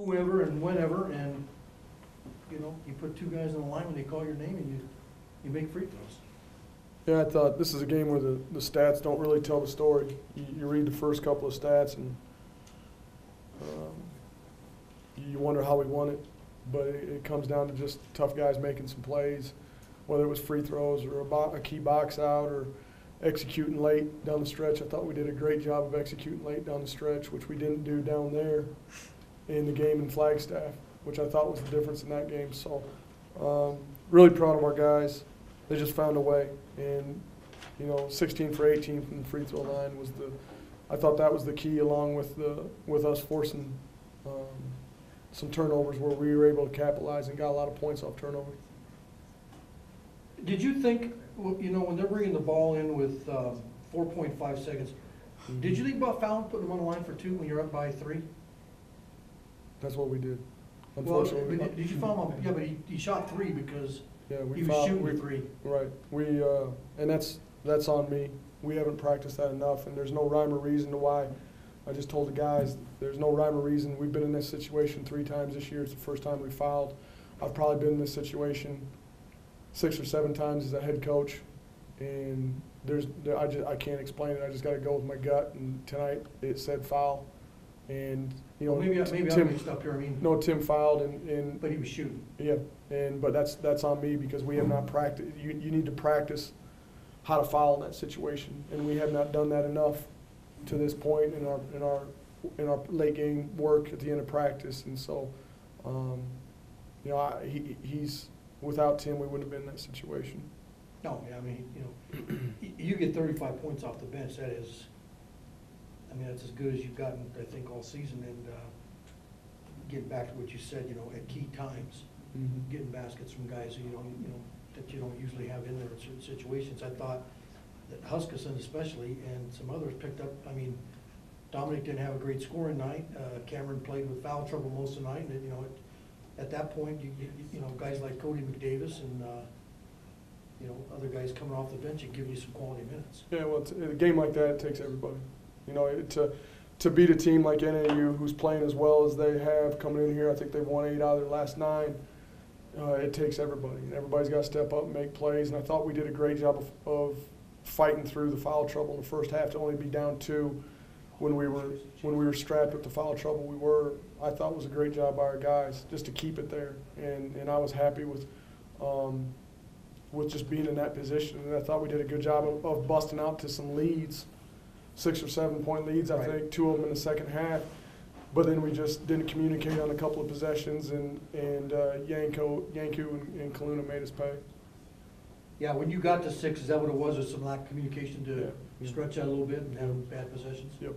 whoever and whenever, and, you know, you put two guys on the line when they call your name and you make free throws. Yeah, I thought this is a game where the stats don't really tell the story. You read the first couple of stats and you wonder how we won it, but it comes down to just tough guys making some plays, whether it was free throws or a key box out or executing late down the stretch. I thought we did a great job of executing late down the stretch, which we didn't do down there in the game in Flagstaff, which I thought was the difference in that game. So really proud of our guys. They just found a way. And, you know, 16 for 18 from the free throw line was I thought that was the key, along with us forcing some turnovers where we were able to capitalize and got a lot of points off turnovers. Did you think, you know, when they're bringing the ball in with 4.5 seconds, did you think about fouling, putting them on the line for 2 when you're up by 3? That's what we did. Well, Unfortunately, did you foul him? Yeah, but he shot 3 because he was fouled, shooting 3. Right. And that's on me. We haven't practiced that enough, and there's no rhyme or reason to why. I just told the guys there's no rhyme or reason. We've been in this situation 3 times this year. It's the first time we fouled. I've probably been in this situation 6 or 7 times as a head coach, and I can't explain it. I just got to go with my gut. And tonight it said foul, and you know, maybe Tim, I mixed up here. I mean, no, Tim fouled, and but he was shooting. Yeah, but that's on me because we have not practiced. You need to practice how to foul in that situation, and we have not done that enough to this point in our late game work at the end of practice. And so, you know, he's without Tim, we wouldn't have been in that situation. No, I mean, you know, you get 35 points off the bench. That is, I mean, that's as good as you've gotten, I think, all season. And getting back to what you said, you know, at key times, getting baskets from guys who that you don't usually have in there in certain situations. I thought that Huskisson especially and some others picked up. I mean, Dominic didn't have a great scoring night. Cameron played with foul trouble most of the night, and you know, at that point, you know, guys like Cody McDavis and you know, other guys coming off the bench and giving you some quality minutes. Yeah, well, a game like that, it takes everybody. You know, to beat a team like NAU who's playing as well as they have coming in here, I think they've won 8 out of their last 9. It takes everybody, and everybody's got to step up and make plays. And I thought we did a great job of fighting through the foul trouble in the first half to only be down 2 when we were strapped with the foul trouble. I thought it was a great job by our guys just to keep it there, and I was happy with just being in that position. And I thought we did a good job of busting out to some leads, 6 or 7 point leads, I think, 2 of them in the second half. But then we just didn't communicate on a couple of possessions, and Yanku and Kaluna made us pay. Yeah, when you got to 6, is that what it was? Or some lack of communication to stretch out a little bit and have bad possessions? Yep.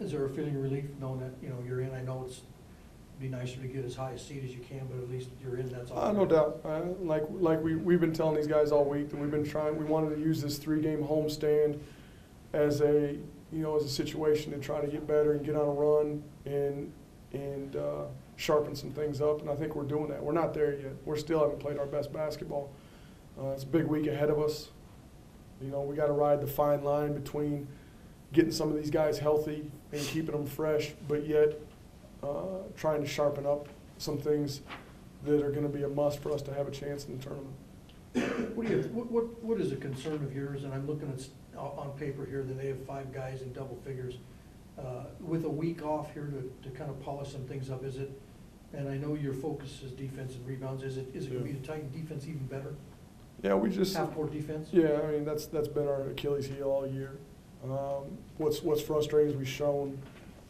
Is there a feeling of relief knowing that, you know, you're in? I know it'd be nicer to get as high a seed as you can, but at least you're in. That's all. No doubt. Like we've been telling these guys all week that we've been trying. We wanted to use this 3-game homestand as a situation to try to get better and get on a run and sharpen some things up. And I think we're doing that. We're not there yet. We still haven't played our best basketball. It's a big week ahead of us. You know, we got to ride the fine line between getting some of these guys healthy and keeping them fresh, but yet trying to sharpen up some things that are going to be a must for us to have a chance in the tournament. What is a concern of yours? And I'm looking at on paper here that they have 5 guys in double figures. With a week off here to kind of polish some things up, is it? And I know your focus is defense and rebounds. Is it going to be to tighten defense even better? Yeah, we just half-court defense. Yeah, I mean that's been our Achilles heel all year. What's frustrating is we've shown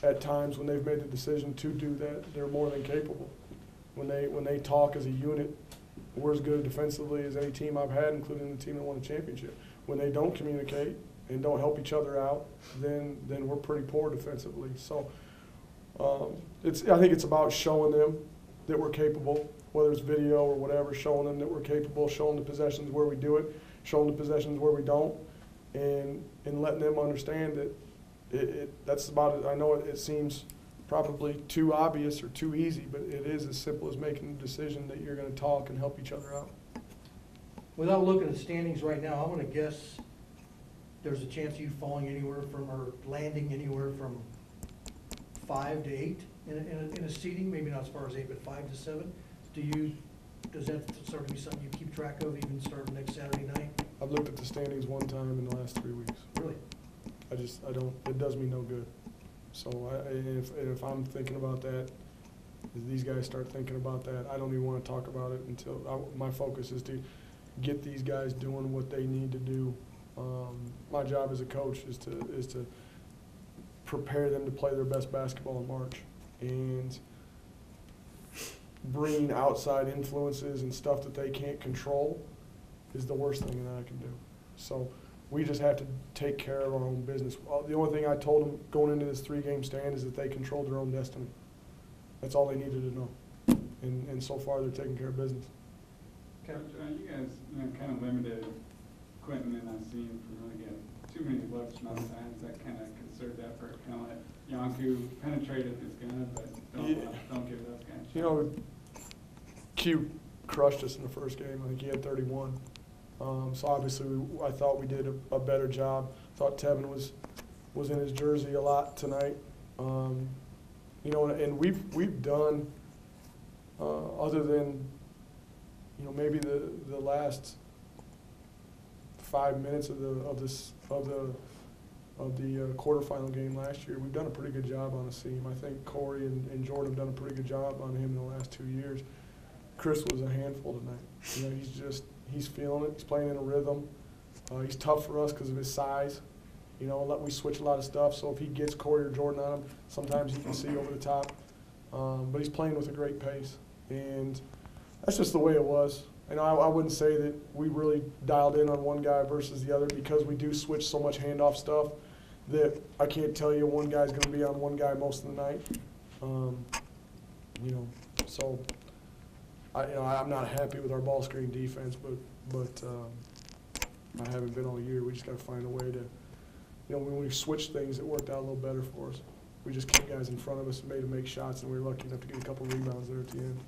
at times when they've made the decision to do that, they're more than capable. When they talk as a unit, we're as good defensively as any team I've had, including the team that won the championship. When they don't communicate and don't help each other out, then we're pretty poor defensively. So I think it's about showing them that we're capable, whether it's video or whatever, showing them that we're capable, showing the possessions where we do it, showing the possessions where we don't, and letting them understand that that's about it. I know it seems probably too obvious or too easy, but it is as simple as making the decision that you're going to talk and help each other out. Without looking at standings right now, I'm going to guess there's a chance of you falling anywhere from or landing anywhere from 5 to 8 in a seating, maybe not as far as 8, but 5 to 7, does that start to be something you keep track of even starting next Saturday night? I've looked at the standings one time in the last 3 weeks. Really? I don't, it does me no good. So if I'm thinking about that, if these guys start thinking about that, I don't even want to talk about it until, my focus is to get these guys doing what they need to do. My job as a coach is to prepare them to play their best basketball in March. And bringing outside influences and stuff that they can't control is the worst thing that I can do. So we just have to take care of our own business. The only thing I told them going into this 3-game stand is that they control their own destiny. That's all they needed to know. And so far they're taking care of business. Coach, you guys kind of limited Quentin and I've seen from really getting too many looks from outside. Is that kind of concerted effort? Kind of let Yanku penetrate at his gun, but don't give those guys. You know, Q crushed us in the first game. I think he had 31. So obviously I thought we did a better job. Thought Tevin was in his jersey a lot tonight. You know, and we've done other than, you know, maybe the last 5 minutes of the quarterfinal game last year, we've done a pretty good job on the seam. I think Corey and Jordan have done a pretty good job on him in the last 2 years. Chris was a handful tonight. You know, he's feeling it. He's playing in a rhythm. He's tough for us because of his size. You know, we switch a lot of stuff. So if he gets Corey or Jordan on him, sometimes he can see over the top. But he's playing with a great pace, and that's just the way it was. And I wouldn't say that we really dialed in on one guy versus the other because we do switch so much handoff stuff that I can't tell you one guy's going to be on one guy most of the night. You know, so I'm not happy with our ball screen defense, but I haven't been all year. We just got to find a way to, you know, when we switched things, it worked out a little better for us. We just kept guys in front of us and made them make shots, and we were lucky enough to get a couple rebounds there at the end.